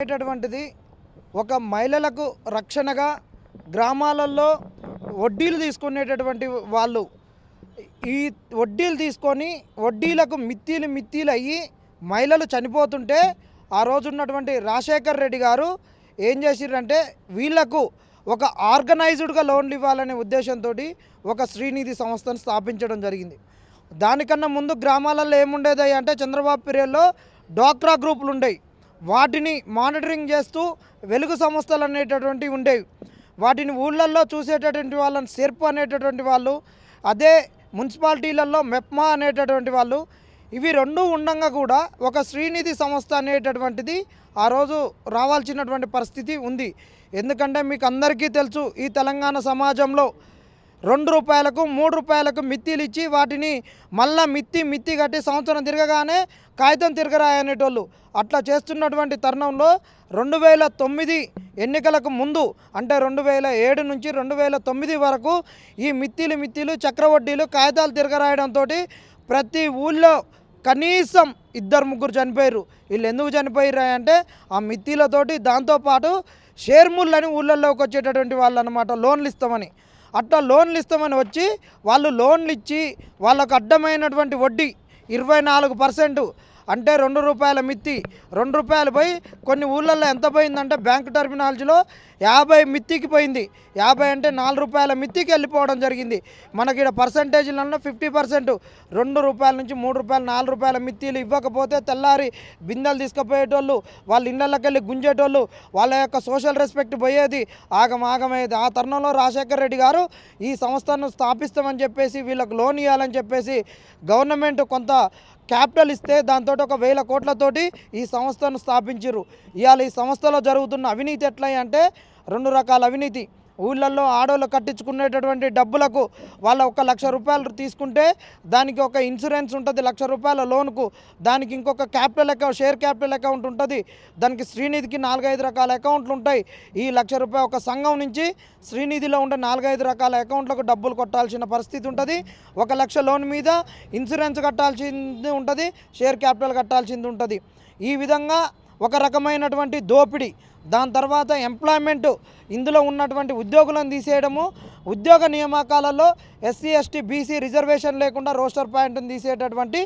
అనేటటువంటిది ఒక మహిళలకు రక్షణగా గ్రామాలలో వడ్డీలు తీసుకునేటటువంటి వాళ్ళు ఈ వడ్డీలు తీసుకొని వడ్డీలకు మిత్తిలు అయ్యి మహిళలు చనిపోతుంటే ఆ రోజు ఉన్నటువంటి రాజశేఖర్ రెడ్డి గారు ఏం చేసిరంటే వీళ్లకు ఒక ఆర్గనైజ్డ్గా లోన్లు ఇవ్వాలనే ఉద్దేశంతో ఒక శ్రీనిధి సంస్థను స్థాపించడం జరిగింది. దానికన్నా ముందు గ్రామాలలో ఏముండేది అంటే చంద్రబాబు పీరియడ్లో డ్వాక్రా గ్రూపులు ఉండేవి. వాటిని మానిటరింగ్ చేస్తూ వెలుగు సంస్థలు అనేటటువంటివి ఉండేవి. వాటిని ఊళ్ళల్లో చూసేటటువంటి వాళ్ళని సెర్ప్ అనేటటువంటి వాళ్ళు, అదే మున్సిపాలిటీలలో మెప్మా అనేటటువంటి వాళ్ళు, ఇవి రెండు ఉండగా కూడా ఒక శ్రీనిధి సంస్థ అనేటటువంటిది ఆ రోజు రావాల్సినటువంటి పరిస్థితి ఉంది. ఎందుకంటే మీకు అందరికీ తెలుసు, ఈ తెలంగాణ సమాజంలో 2 రూపాయలకు 3 రూపాయలకు మిత్తిలు ఇచ్చి వాటిని మళ్ళా మిత్తి కట్టి సంవత్సరం తిరగగానే కాగితం తిరగరాయనేటోళ్ళు. అట్లా చేస్తున్నటువంటి తరుణంలో 2009 ఎన్నికలకు ముందు అంటే 2007 నుంచి 2009 వరకు ఈ మిత్తిలు చక్రవడ్డీలు కాగితాలు తిరగరాయడంతో ప్రతి ఊళ్ళో కనీసం 2-3 చనిపోయారు. వీళ్ళు ఎందుకు చనిపోయారు అంటే ఆ మిత్తిలతోటి, దాంతోపాటు షేర్ముళ్ళని ఊళ్ళల్లోకి వచ్చేటటువంటి వాళ్ళు అనమాట, లోన్లు ఇస్తామని. అట్లా లోన్లు ఇస్తామని వచ్చి వాళ్ళు లోన్లు ఇచ్చి వాళ్ళకు అడ్డమైనటువంటి వడ్డీ 24%, అంటే 2 రూపాయల మిత్తి 2 రూపాయలు పోయి కొన్ని ఊళ్ళల్లో ఎంత పోయిందంటే బ్యాంక్ టర్మినాలజీలో 50 మిత్తికి పోయింది. 50 అంటే 4 రూపాయల మిత్తికి వెళ్ళిపోవడం జరిగింది. మనకి ఇక్కడ పర్సంటేజ్లలో 50%, 2 రూపాయల నుంచి 3 రూపాయలు 4 రూపాయల మిత్తిలు ఇవ్వకపోతే తెల్లారి బిందెలు తీసుకుపోయేటోళ్ళు, వాళ్ళ ఇళ్ళకి వెళ్ళి గుంజేటోళ్ళు, వాళ్ళ యొక్క సోషల్ రెస్పెక్ట్ పోయేది, ఆగమేది. ఆ తరుణంలో రాజశేఖర్ రెడ్డి గారు ఈ సంస్థను స్థాపిస్తామని చెప్పేసి వీళ్ళకి లోన్ ఇవ్వాలని చెప్పేసి గవర్నమెంట్ కొంత క్యాపిటల్ ఇస్తే దాంతో 1,000 కోట్లతోటి ఈ సంస్థను స్థాపించారు. ఇవాళ ఈ సంస్థలో జరుగుతున్న అవినీతి ఎట్లా అంటే 2 రకాల అవినీతి. ఊళ్ళల్లో ఆడోళ్ళు కట్టించుకునేటటువంటి డబ్బులకు వాళ్ళ 1,00,000 రూపాయలు తీసుకుంటే దానికి ఒక ఇన్సూరెన్స్ ఉంటుంది 1,00,000 రూపాయల లోన్కు, దానికి ఇంకొక capital account, share capital account ఉంటుంది, దానికి శ్రీనిధికి 4-5 రకాల అకౌంట్లు ఉంటాయి. ఈ 1,00,000 రూపాయలు ఒక సంఘం నుంచి శ్రీనిధిలో ఉండే 4-5 రకాల అకౌంట్లకు డబ్బులు కొట్టాల్సిన పరిస్థితి ఉంటుంది. 1,00,000 లోన్ మీద ఇన్సూరెన్స్ కట్టాల్సింది ఉంటుంది, షేర్ క్యాపిటల్ కట్టాల్సింది ఉంటుంది. ఈ విధంగా ఒక రకమైనటువంటి దోపిడీ. దాని తర్వాత ఎంప్లాయ్మెంట్, ఇందులో ఉన్నటువంటి ఉద్యోగులను తీసేయడము, ఉద్యోగ నియామకాలలో ఎస్సీ ఎస్టీ బీసీ రిజర్వేషన్ లేకుండా రోస్టర్ పాయింట్ని తీసేటటువంటి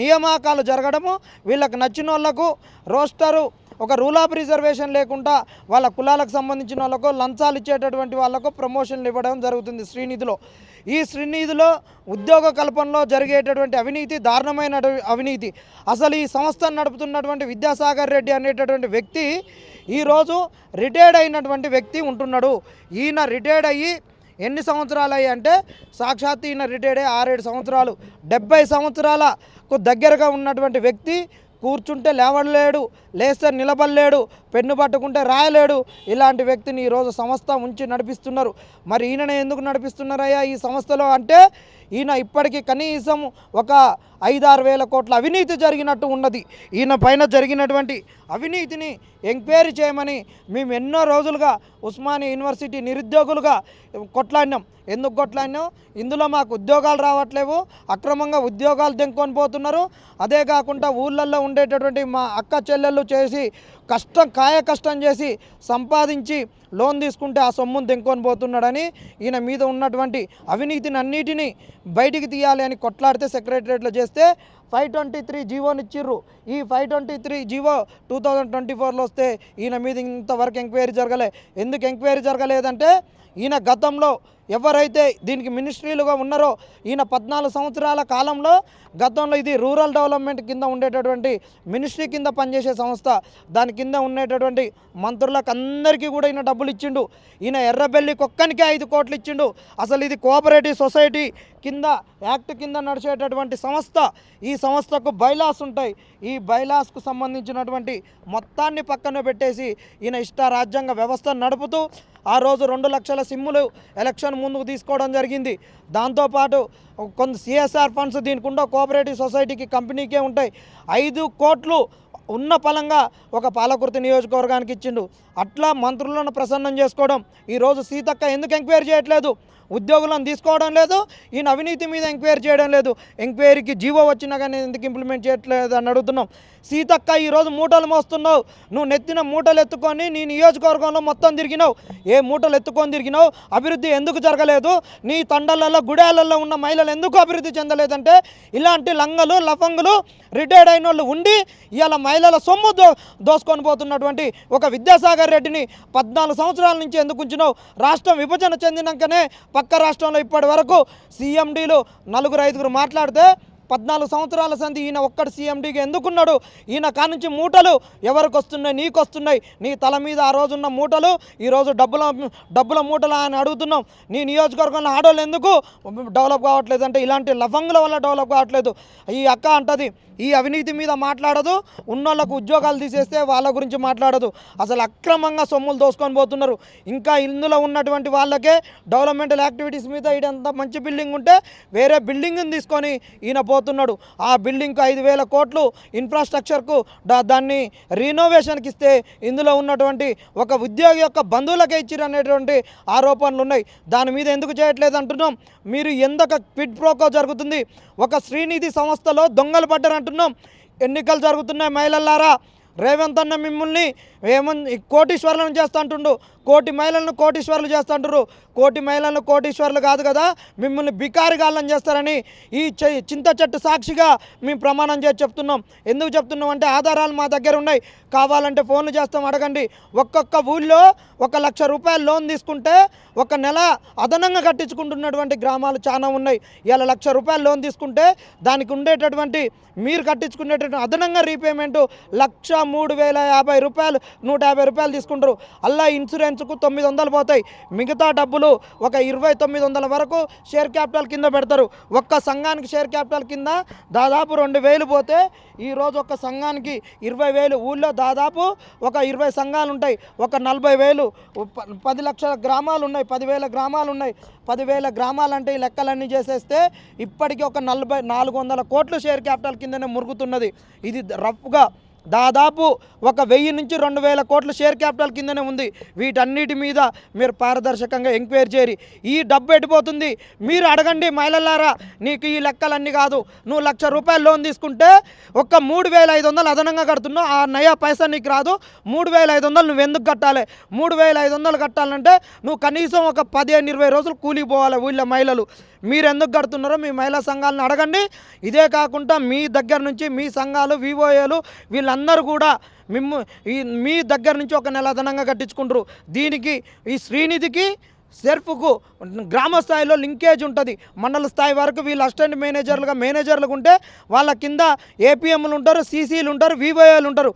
నియామకాలు జరగడము, వీళ్ళకి నచ్చిన వాళ్ళకు రోస్టరు ఒక రూల్ ఆఫ్ రిజర్వేషన్ లేకుండా వాళ్ళ కులాలకు సంబంధించిన వాళ్ళకు లంచాలు ఇచ్చేటటువంటి వాళ్ళకు ప్రమోషన్లు ఇవ్వడం జరుగుతుంది శ్రీనిధిలో. ఈ శ్రీనిధిలో ఉద్యోగ కల్పనలో జరిగేటటువంటి అవినీతి దారుణమైన అవినీతి. అసలు ఈ సంస్థను నడుపుతున్నటువంటి విద్యాసాగర్ రెడ్డి అనేటటువంటి వ్యక్తి ఈరోజు రిటైర్డ్ అయినటువంటి వ్యక్తి ఉంటున్నాడు. ఈయన రిటైర్డ్ అయ్యి ఎన్ని సంవత్సరాలు అయ్యి అంటే సాక్షాత్ ఈయన రిటైర్డ్ అయ్యి 6-7 సంవత్సరాలు, 70 సంవత్సరాలకు దగ్గరగా ఉన్నటువంటి వ్యక్తి కూర్చుంటే లేవలేడు, లేస్తే నిలబడలేడు, పెన్ను పట్టుకుంటే రాయలేడు. ఇలాంటి వ్యక్తిని ఈరోజు సంస్థ ఉంచి నడిపిస్తున్నారు. మరి ఈయననే ఎందుకు నడిపిస్తున్నారయ్యా ఈ సంస్థలో అంటే ఈయన ఇప్పటికీ కనీసం ఒక 5-6 వేల కోట్ల అవినీతి జరిగినట్టు ఉన్నది. ఈయన పైన జరిగినటువంటి అవినీతిని ఎంక్వైరీ చేయమని మేము ఎన్నో రోజులుగా ఉస్మానియా యూనివర్సిటీ నిరుద్యోగులుగా కొట్లాడినాం. ఎందుకు కొట్లాడినాం? ఇందులో మాకు ఉద్యోగాలు రావట్లేవు, అక్రమంగా ఉద్యోగాలు దెంకొని పోతున్నారు. అదే కాకుండా ఊళ్ళల్లో ఉండేటటువంటి మా అక్క చెల్లెళ్ళు చేసి కష్టం చేసి సంపాదించి లోన్ తీసుకుంటే ఆ సొమ్మును దెంకొని పోతున్నాడని ఈయన మీద ఉన్నటువంటి అవినీతిని అన్నిటినీ బయటికి తీయాలి అని కొట్లాడితే సెక్రటరియట్లో చేస్తే 523 జీవోని ఇచ్చిర్రు. ఈ 523 జీవో 2024లో వస్తే ఈయన మీద ఇంతవరకు ఎంక్వైరీ జరగలే. ఎందుకు ఎంక్వైరీ జరగలేదంటే ఈయన గతంలో ఎవరైతే దీనికి మినిస్ట్రీలుగా ఉన్నారో ఈయన 14 సంవత్సరాల కాలంలో గతంలో ఇది రూరల్ డెవలప్మెంట్ కింద ఉండేటటువంటి మినిస్ట్రీ కింద పనిచేసే సంస్థ, దాని కింద ఉండేటటువంటి మంత్రులకు అందరికీ కూడా ఈయన డబ్బులు ఇచ్చిండు. ఈయన ఎర్రబెల్లికి ఒక్కనికే 5 కోట్లు ఇచ్చిండు. అసలు ఇది కోఆపరేటివ్ సొసైటీ కింద యాక్ట్ కింద నడిచేటటువంటి సంస్థ. ఈ సంస్థకు బైలాస్ ఉంటాయి. ఈ బైలాస్కు సంబంధించినటువంటి మొత్తాన్ని పక్కన పెట్టేసి ఈయన రాజ్యాంగ వ్యవస్థను నడుపుతూ ఆ రోజు 2 లక్షల సిమ్ములు ఎలక్షన్ ముందుకు తీసుకోవడం జరిగింది. దాంతోపాటు కొంత సిఎస్ఆర్ ఫండ్స్ దీనికి ఉండే కోఆపరేటివ్ సొసైటీకి కంపెనీకే ఉంటాయి. 5 కోట్లు ఉన్న పలంగా ఒక పాలకుర్తి నియోజకవర్గానికి ఇచ్చిండు. అట్లా మంత్రులను ప్రసన్నం చేసుకోవడం. ఈరోజు సీతక్క ఎందుకు ఎంక్వైరీ చేయట్లేదు? ఉద్యోగులను తీసుకోవడం లేదు, ఈయన అవినీతి మీద ఎంక్వైరీ చేయడం లేదు. ఎంక్వైరీకి జీవో వచ్చినా కానీ ఎందుకు ఇంప్లిమెంట్ చేయట్లేదు అని అడుగుతున్నాం. సీతక్క ఈరోజు మూటలు మోస్తున్నావు, నువ్వు నెత్తిన మూటలు ఎత్తుకొని నీ నియోజకవర్గంలో మొత్తం తిరిగినావు. ఏ మూటలు ఎత్తుకొని తిరిగినావు? అభివృద్ధి ఎందుకు జరగలేదు? నీ తండలలో గుడాలలో ఉన్న మహిళలు ఎందుకు అభివృద్ధి చెందలేదంటే ఇలాంటి లంగలు లఫంగులు రిటైర్డ్ అయిన వాళ్ళు ఉండి ఇవాళ మహిళల సొమ్ము దోసుకొని పోతున్నటువంటి ఒక విద్యాసాగర్ రెడ్డిని 14 సంవత్సరాల నుంచి ఎందుకు ఉంచినావు? రాష్ట్రం విభజన చెందినాకనే పక్క రాష్ట్రంలో ఇప్పటి వరకు సీఎండీలు 4-5 మాట్లాడితే 14 సంవత్సరాల సంది ఈయన ఒక్కడు సీఎండీగా ఎందుకున్నాడు? ఈయన కానుంచి మూటలు ఎవరికి వస్తున్నాయి? నీకు వస్తున్నాయి. నీ తల మీద ఆ రోజున్న మూటలు ఈరోజు డబ్బుల మూటలు అని అడుగుతున్నాం. నీ నియోజకవర్గంలో ఆడోళ్ళు ఎందుకు డెవలప్ కావట్లేదు అంటే ఇలాంటి లఫంగుల వల్ల డెవలప్ కావట్లేదు. ఈ అక్క అంటది ఈ అవినీతి మీద మాట్లాడదు, ఉన్నోళ్ళకు ఉద్యోగాలు తీసేస్తే వాళ్ళ గురించి మాట్లాడదు. అసలు అక్రమంగా సొమ్ములు దోసుకొని పోతున్నారు. ఇంకా ఇందులో ఉన్నటువంటి వాళ్ళకే డెవలప్మెంటల్ యాక్టివిటీస్ మీద ఇదంతా మంచి బిల్డింగ్ ఉంటే వేరే బిల్డింగ్ని తీసుకొని ఈయన పోతున్నాడు. ఆ బిల్డింగ్కు 5,000 కోట్లు ఇన్ఫ్రాస్ట్రక్చర్కు దాన్ని రీనోవేషన్కి ఇస్తే ఇందులో ఉన్నటువంటి ఒక ఉద్యోగి యొక్క బంధువులకే ఇచ్చిరు అనేటువంటి ఆరోపణలు ఉన్నాయి. దాని మీద ఎందుకు చేయట్లేదు అంటున్నాం. మీరు ఎందుకు క్విడ్ ప్రోకో జరుగుతుంది? ఒక శ్రీనిధి సంస్థలో దొంగలు పడ్డారు అంటున్నాం. ఎన్నికలు జరుగుతున్నాయి మహిళలారా, రేవంత్ అన్న మిమ్మల్ని ఏమని కోటీశ్వరులను చేస్తా అంటుండు. కోటి మహిళలను కోటీశ్వరులు చేస్తా అంటారు. కోటి మహిళలను కోటీశ్వరులు కాదు కదా, మిమ్మల్ని బికారిగాళ్ళని చేస్తారని ఈ చింత చెట్టు సాక్షిగా మేము ప్రమాణం చేసి చెప్తున్నాం. ఎందుకు చెప్తున్నాం అంటే ఆధారాలు మా దగ్గర ఉన్నాయి, కావాలంటే ఫోన్లు చేస్తాం, అడగండి. ఒక్కొక్క ఊళ్ళో 1,00,000 రూపాయలు లోన్ తీసుకుంటే ఒక నెల అదనంగా కట్టించుకుంటున్నటువంటి గ్రామాలు చాలా ఉన్నాయి. ఇలా 1,00,000 రూపాయలు లోన్ తీసుకుంటే దానికి ఉండేటటువంటి మీరు కట్టించుకునేటటువంటి అదనంగా రీపేమెంటు 1,03,050 రూపాయలు 150 రూపాయలు తీసుకుంటారు. అలా ఇన్సూరెన్స్కు 900 పోతాయి. మిగతా డబ్బులు ఒక 2,900 వరకు షేర్ క్యాపిటల్ కింద పెడతారు. ఒక్క సంఘానికి షేర్ క్యాపిటల్ కింద దాదాపు 2,000 పోతే ఈరోజు ఒక సంఘానికి 20,000. ఊళ్ళో దాదాపు ఒక 20 సంఘాలు ఉంటాయి. ఒక 40,000 10 లక్షల గ్రామాలు ఉన్నాయి, 10,000 గ్రామాలు ఉన్నాయి. 10,000 గ్రామాలు అంటే ఈ లెక్కలన్నీ చేసేస్తే ఇప్పటికీ ఒక 400 కోట్లు షేర్ క్యాపిటల్ కిందనే మురుగుతున్నది. ఇది రఫ్గా దాదాపు ఒక 1000 నుంచి 2,000 కోట్ల షేర్ క్యాపిటల్ కిందనే ఉంది. వీటన్నిటి మీద మీరు పారదర్శకంగా ఎంక్వైరీ చేయరు. ఈ డబ్బు ఎడిపోతుంది మీరు అడగండి మహిళలారా. నీకు ఈ లెక్కలన్నీ కాదు. నువ్వు 1,00,000 రూపాయలు లోన్ తీసుకుంటే ఒక్క 3,500 అదనంగా కడుతున్నావు. ఆ నయా పైసా నీకు రాదు. 3,500 నువ్వు ఎందుకు కట్టాలి? 3,500 కట్టాలంటే నువ్వు కనీసం ఒక 15-20 రోజులు కూలికి పోవాలి. వీళ్ళ మహిళలు మీరు ఎందుకు కడుతున్నారో మీ మహిళా సంఘాలను అడగండి. ఇదే కాకుండా మీ దగ్గర నుంచి మీ సంఘాలు వివోఏలు వీళ్ళందరూ కూడా మీ దగ్గర నుంచి ఒక నెల అదనంగా కట్టించుకుంటారు. దీనికి ఈ శ్రీనిధికి సెర్ఫ్కు గ్రామ స్థాయిలో లింకేజ్ ఉంటుంది. మండల స్థాయి వరకు వీళ్ళు అసిస్టెంట్ మేనేజర్లుగా ఉంటే వాళ్ళ కింద ఏపీఎంలు ఉంటారు, సీసీలు ఉంటారు, వివోఏలు ఉంటారు.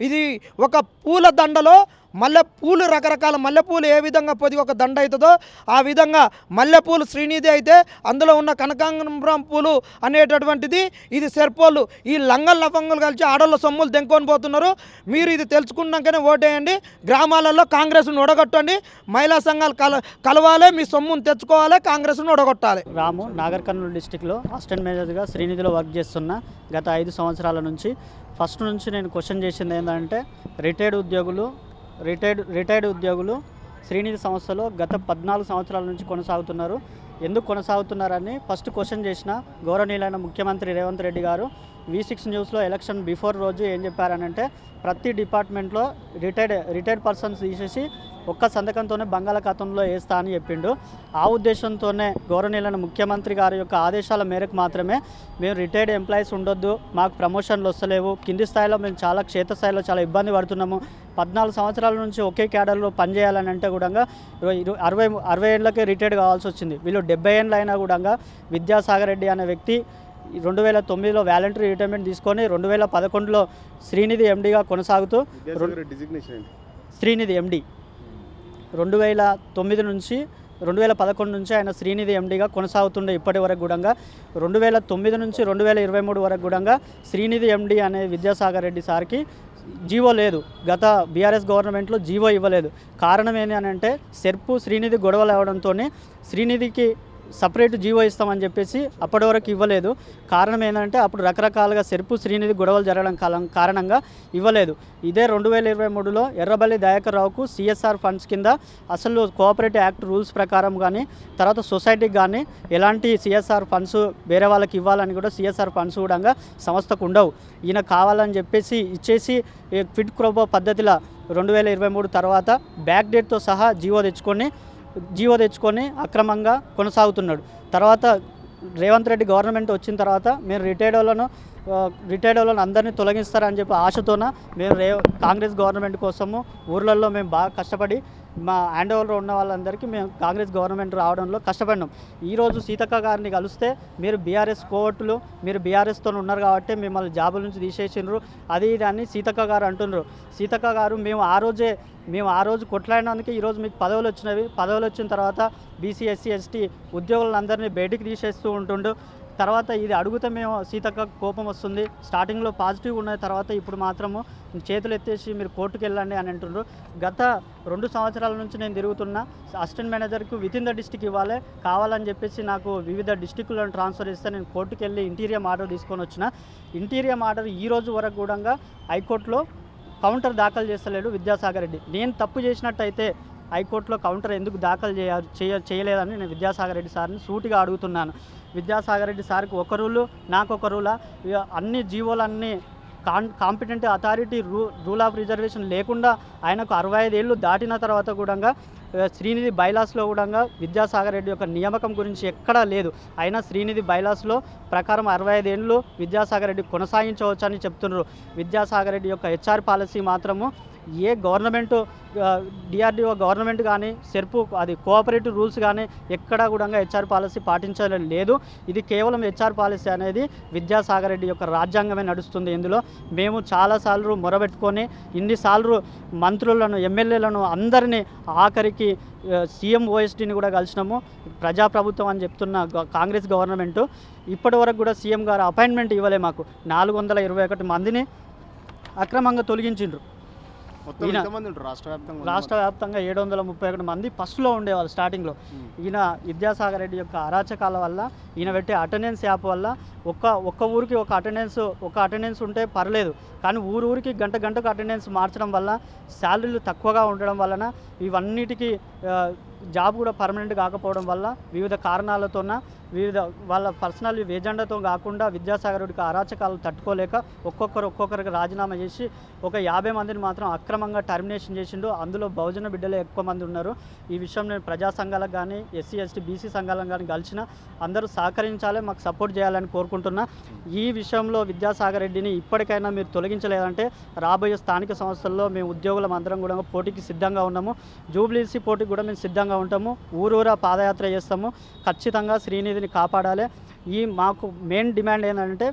ఇది ఒక పూల దండలో మల్లెపూలు, రకరకాల మల్లెపూలు ఏ విధంగా పొదిగి ఒక దండ అవుతుందో ఆ విధంగా మల్లెపూలు శ్రీనిధి అయితే అందులో ఉన్న కనకాంబరం పూలు అనేటటువంటిది ఇది సెర్పోళ్ళు. ఈ లంగల్ లఫంగులు కలిసి ఆడోళ్ళ సొమ్ములు దెంకొని పోతున్నారు. మీరు ఇది తెలుసుకున్నాకనే ఓటేయండి. గ్రామాలలో కాంగ్రెస్ను ఒడగొట్టండి. మహిళా సంఘాలు కలవాలి, మీ సొమ్మును తెచ్చుకోవాలి, కాంగ్రెస్ను ఒడగొట్టాలి. రాము, నాగర్ కర్నూలు డిస్టిక్లో అసిస్టెంట్ మేనేజర్గా శ్రీనిధిలో వర్క్ చేస్తున్న గత 5 సంవత్సరాల నుంచి. ఫస్ట్ నుంచి నేను క్వశ్చన్ చేసింది ఏంటంటే రిటైర్డ్ ఉద్యోగులు శ్రీనిధి సంస్థలో గత 14 సంవత్సరాల నుంచి కొనసాగుతున్నారు. ఎందుకు కొనసాగుతున్నారని ఫస్ట్ క్వశ్చన్ చేసిన గౌరవనీయులైన ముఖ్యమంత్రి రేవంత్ రెడ్డి గారు V6 న్యూస్లో ఎలక్షన్ బిఫోర్ రోజు ఏం చెప్పారనంటే ప్రతి డిపార్ట్మెంట్లో రిటైర్డ్ పర్సన్స్ తీసేసి ఒక్క సంతకంతోనే బంగాళాఖాతంలో వేస్తా అని చెప్పిండు. ఆ ఉద్దేశంతోనే గౌరవనీయులైన ముఖ్యమంత్రి గారి యొక్క ఆదేశాల మేరకు మాత్రమే మేము రిటైర్డ్ ఎంప్లాయీస్ ఉండొద్దు, మాకు ప్రమోషన్లు వస్తలేవు, కింది స్థాయిలో మేము చాలా క్షేత్రస్థాయిలో చాలా ఇబ్బంది పడుతున్నాము. 14 సంవత్సరాల నుంచి ఒకే క్యాడర్లో పనిచేయాలని అంటే కూడా 60 ఏళ్ళకే రిటైర్డ్ కావాల్సి వచ్చింది. వీళ్ళు 70 ఏళ్ళు అయినా కూడా విద్యాసాగర్ రెడ్డి అనే వ్యక్తి 2009లో వాలంటరీ రిటైర్మెంట్ తీసుకొని 2011లో శ్రీనిధి ఎండీగా కొనసాగుతూ శ్రీనిధి ఎండీ 2009 నుంచి 2011 నుంచి ఆయన శ్రీనిధి ఎండీగా కొనసాగుతుండే. ఇప్పటి వరకు కూడా 2009 నుంచి 2023 వరకు కూడా శ్రీనిధి ఎండీ అనే విద్యాసాగర్ రెడ్డి సార్కి జీవో లేదు. గత బీఆర్ఎస్ గవర్నమెంట్లో జీవో ఇవ్వలేదు. కారణం ఏంటి అని అంటే సెర్పు శ్రీనిధి గొడవలు అవడంతో శ్రీనిధికి సపరేట్ జీవో ఇస్తామని చెప్పేసి అప్పటి వరకు ఇవ్వలేదు. కారణం ఏంటంటే అప్పుడు రకరకాలుగా సెర్పు శ్రీనిధి గొడవలు జరగడం కారణంగా ఇవ్వలేదు. ఇదే 2023లో ఎర్రబల్లి దయాకర్ రావుకు సిఎస్ఆర్ ఫండ్స్ కింద అసలు కోఆపరేటివ్ యాక్ట్ రూల్స్ ప్రకారం కానీ తర్వాత సొసైటీకి కానీ ఎలాంటి సిఎస్ఆర్ ఫండ్స్ వేరే వాళ్ళకి ఇవ్వాలని కూడా సిఎస్ఆర్ ఫండ్స్ కూడా సంస్థకు ఉండవు. ఈయన కావాలని చెప్పేసి ఇచ్చేసి క్విడ్ ప్రోకో పద్ధతిలో 2023 తర్వాత బ్యాక్ డేట్తో సహా జీవో తెచ్చుకొని అక్రమంగా కొనసాగుతున్నాడు. తర్వాత రేవంత్ రెడ్డి గవర్నమెంట్ వచ్చిన తర్వాత మేము రిటైర్డ్ వాళ్ళను అందరినీ తొలగిస్తారని చెప్పి ఆశతోన మేము కాంగ్రెస్ గవర్నమెంట్ కోసము ఊర్లలో మేము బాగా కష్టపడి మా హ్యాండ్ ఓవర్లో ఉన్న వాళ్ళందరికీ మేము కాంగ్రెస్ గవర్నమెంట్ రావడంలో కష్టపడినాం. ఈరోజు సీతక్క గారిని కలిస్తే మీరు బీఆర్ఎస్ కోవట్టులు, మీరు బీఆర్ఎస్తో ఉన్నారు కాబట్టి మిమ్మల్ని జాబుల నుంచి తీసేసిండ్రు అది ఇది అని సీతక్క గారు అంటున్నారు. సీతక్క గారు మేము ఆ రోజు కొట్లాడినందుకే ఈరోజు మీకు పదవులు వచ్చినవి. పదవులు వచ్చిన తర్వాత బీసీ ఎస్సీ ఎస్టీ ఉద్యోగులందరినీ బయటికి తీసేస్తూ ఉంటుండు. తర్వాత ఇది అడుగుతే మేము సీతక్క కోపం వస్తుంది. స్టార్టింగ్లో పాజిటివ్ ఉన్న తర్వాత ఇప్పుడు మాత్రము చేతులు ఎత్తేసి మీరు కోర్టుకు వెళ్ళండి అని అంటున్నారు. గత 2 సంవత్సరాల నుంచి నేను తిరుగుతున్నా. అసిస్టెంట్ మేనేజర్కు వితిన్ ద డిస్టిక్ ఇవ్వాలి కావాలని చెప్పేసి నాకు వివిధ డిస్టిక్లను ట్రాన్స్ఫర్ ఇస్తే నేను కోర్టుకు వెళ్ళి ఇంటీరియం ఆర్డర్ తీసుకొని వచ్చిన. ఇంటీరియం ఆర్డర్ ఈ రోజు వరకు కూడా హైకోర్టులో కౌంటర్ దాఖలు చేస్తలేడు విద్యాసాగర్ రెడ్డి. నేను తప్పు చేసినట్టయితే హైకోర్టులో కౌంటర్ ఎందుకు దాఖలు చేయలేదని నేను విద్యాసాగర్ రెడ్డి సార్ని సూటిగా అడుగుతున్నాను. విద్యాసాగర్ రెడ్డి సార్కి ఒక రూలు నాకు ఒక రూలా? అన్ని జీవోలన్నీ competent authority rule of reservation లేకుండా ఆయనకు 65 ఏళ్ళు దాటిన తర్వాత కూడా శ్రీనిధి బైలాస్లో కూడా విద్యాసాగర్ రెడ్డి యొక్క నియామకం గురించి ఎక్కడా లేదు. అయినా శ్రీనిధి బైలాస్లో ప్రకారం 65 ఏళ్ళు విద్యాసాగర్ రెడ్డి కొనసాగించవచ్చు అని చెప్తున్నారు. విద్యాసాగర్ రెడ్డి యొక్క హెచ్ఆర్ పాలసీ మాత్రము ఏ గవర్నమెంట్ డిఆర్డిఓ గవర్నమెంట్ కానీ సెర్పు అది కోఆపరేటివ్ రూల్స్ కానీ ఎక్కడా కూడా హెచ్ఆర్ పాలసీ పాటించడం లేదు. ఇది కేవలం హెచ్ఆర్ పాలసీ అనేది విద్యాసాగర్ రెడ్డి యొక్క రాజ్యాంగమే నడుస్తుంది. ఇందులో మేము చాలాసార్లు మొరబెట్టుకొని ఇన్నిసార్లు మంత్రులను ఎమ్మెల్యేలను అందరినీ ఆఖరికి సీఎం ఓఎస్టీని కూడా కలిసినాము. ప్రజాప్రభుత్వం అని చెప్తున్న కాంగ్రెస్ గవర్నమెంటు ఇప్పటి వరకు కూడా సీఎం గారు అపాయింట్మెంట్ ఇవ్వలే. మాకు 421 మందిని అక్రమంగా తొలగించిండ్రు. రాష్ట్ర వ్యాప్తంగా 731 మంది ఫస్ట్లో ఉండేవాళ్ళు స్టార్టింగ్లో. ఈయన విద్యాసాగర్ రెడ్డి యొక్క అరాచకాల వల్ల ఈయన పెట్టే అటెండెన్స్ యాప్ వల్ల ఒక్క ఊరికి ఒక అటెండెన్స్ ఉంటే పర్లేదు, కానీ ఊరికి గంటకు అటెండెన్స్ మార్చడం వల్ల శాలరీలు తక్కువగా ఉండడం వలన ఇవన్నిటికీ జాబ్ కూడా పర్మనెంట్ కాకపోవడం వల్ల వివిధ కారణాలతోన వాళ్ళ పర్సనల్ ఏజెండాతో కాకుండా విద్యాసాగర్ రెడ్డికి అరాచకాలు తట్టుకోలేక ఒక్కొక్కరికి రాజీనామా చేసి ఒక 50 మందిని మాత్రం అక్రమంగా టర్మినేషన్ చేసిండు. అందులో బహుజన బిడ్డలే ఎక్కువ మంది ఉన్నారు. ఈ విషయం నేను ప్రజా సంఘాలకు కానీ ఎస్సీ ఎస్టీ బీసీ సంఘాలకు కానీ కలిసిన అందరూ సహకరించాలి, మాకు సపోర్ట్ చేయాలని కోరుకుంటున్నా. ఈ విషయంలో విద్యాసాగర్ రెడ్డిని ఇప్పటికైనా మీరు తొలగించలేదంటే రాబోయే స్థానిక సంస్థల్లో మేము ఉద్యోగులం అందరం కూడా పోటీకి సిద్ధంగా ఉన్నాము. జూబ్లీసీ పోటీకి కూడా మేము సిద్ధంగా ఉంటాము. ఊరూరా పాదయాత్ర చేస్తాము. ఖచ్చితంగా శ్రీనిధిని కాపాడాలి. మాకు మెయిన్ డిమాండ్ ఏంటంటే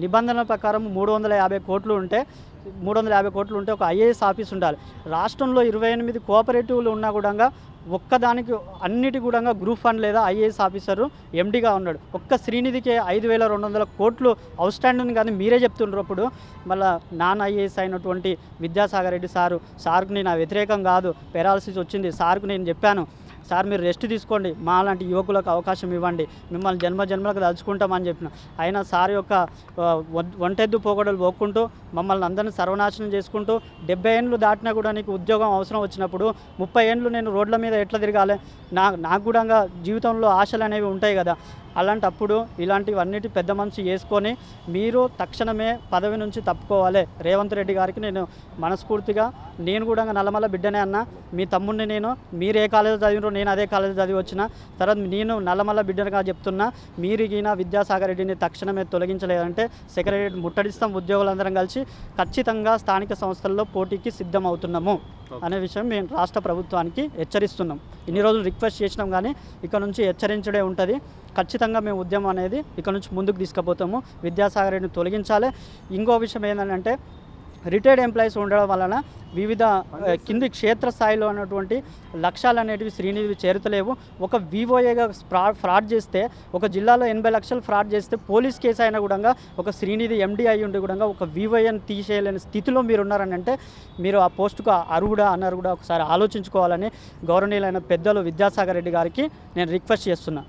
నిబంధనల ప్రకారం 350 కోట్లు ఉంటే 350 కోట్లు ఉంటే ఒక ఐఏఎస్ ఆఫీస్ ఉండాలి. రాష్ట్రంలో 28 కోఆపరేటివ్లు ఉన్నా కూడా ఒక్కదానికి అన్నిటి కూడా గ్రూప్ ఫండ్ లేదా ఐఏఎస్ ఆఫీసరు ఎండీగా ఉన్నాడు. ఒక్క శ్రీనిధికే 5200 కోట్లు అవుట్ స్టాండ్ ఉంది. కానీ మీరే చెప్తుండ్రు అప్పుడు మళ్ళీ నాన్ ఐఏఎస్ అయినటువంటి విద్యాసాగర్ రెడ్డి సార్కు నేను వ్యతిరేకం కాదు, పెరాలసిస్ వచ్చింది సార్కు నేను చెప్పాను, సార్ మీరు రెస్ట్ తీసుకోండి, మా లాంటి యువకులకు అవకాశం ఇవ్వండి, మిమ్మల్ని జన్మలకు తలుచుకుంటామని చెప్పిన. అయినా సార్ యొక్క ఒంటెద్దు పోగొడలు పోక్కుంటూ మమ్మల్ని అందరినీ సర్వనాశనం చేసుకుంటూ 70 ఏళ్ళు దాటినా కూడా నీకు ఉద్యోగం అవసరం వచ్చినప్పుడు 30 ఏళ్ళు నేను రోడ్ల మీద ఎట్లా తిరగాలి? నాకు కూడా జీవితంలో ఆశలు అనేవి ఉంటాయి కదా. అలాంటప్పుడు ఇలాంటివన్నిటి పెద్ద మనసు చేసుకొని మీరు తక్షణమే పదవి నుంచి తప్పుకోవాలి. రేవంత్ రెడ్డి గారికి నేను మనస్ఫూర్తిగా, నేను కూడా నల్లమల్ల బిడ్డనే అన్న, మీ తమ్ముడిని నేను, మీరు ఏ కాలేజీ చదివినో నేను అదే కాలేజీ చదివి వచ్చిన తర్వాత నేను నల్లమల్ల బిడ్డగా చెప్తున్నా. మీరు ఈయన విద్యాసాగర్ రెడ్డిని తక్షణమే తొలగించలేదంటే సెక్రటరీ ముట్టడిస్తాం ఉద్యోగులందరం కలిసి. ఖచ్చితంగా స్థానిక సంస్థల్లో పోటీకి సిద్ధం అవుతున్నాము అనే విషయం మేము రాష్ట్ర ప్రభుత్వానికి హెచ్చరిస్తున్నాం. ఇన్ని రోజులు రిక్వెస్ట్ చేసినాం కానీ ఇక నుంచి హెచ్చరించడే ఉంటుంది. ఖచ్చితంగా మేము ఉద్యమం అనేది ఇక నుంచి ముందుకు తీసుకుపోతాము. విద్యాసాగర్ రెడ్డిని తొలగించాలి. ఇంకో విషయం ఏంటంటే రిటైర్డ్ ఎంప్లాయీస్ ఉండడం వలన వివిధ కింది క్షేత్రస్థాయిలో ఉన్నటువంటి లక్ష్యాలు అనేటివి శ్రీనిధి చేరుతలేవు. ఒక వివోఏగా ఫ్రాడ్ చేస్తే, ఒక జిల్లాలో 80 లక్షలు ఫ్రాడ్ చేస్తే పోలీస్ కేసు అయినా కూడా ఒక శ్రీనిధి ఎండీ అయి ఉండి కూడా ఒక వివోఏని తీసేయలేని స్థితిలో మీరు ఉన్నారని అంటే మీరు ఆ పోస్టుకు అర్హుడా అన్నారు కూడా ఒకసారి ఆలోచించుకోవాలని గౌరవనీయులైన పెద్దలు విద్యాసాగర్ రెడ్డి గారికి నేను రిక్వెస్ట్ చేస్తున్నా.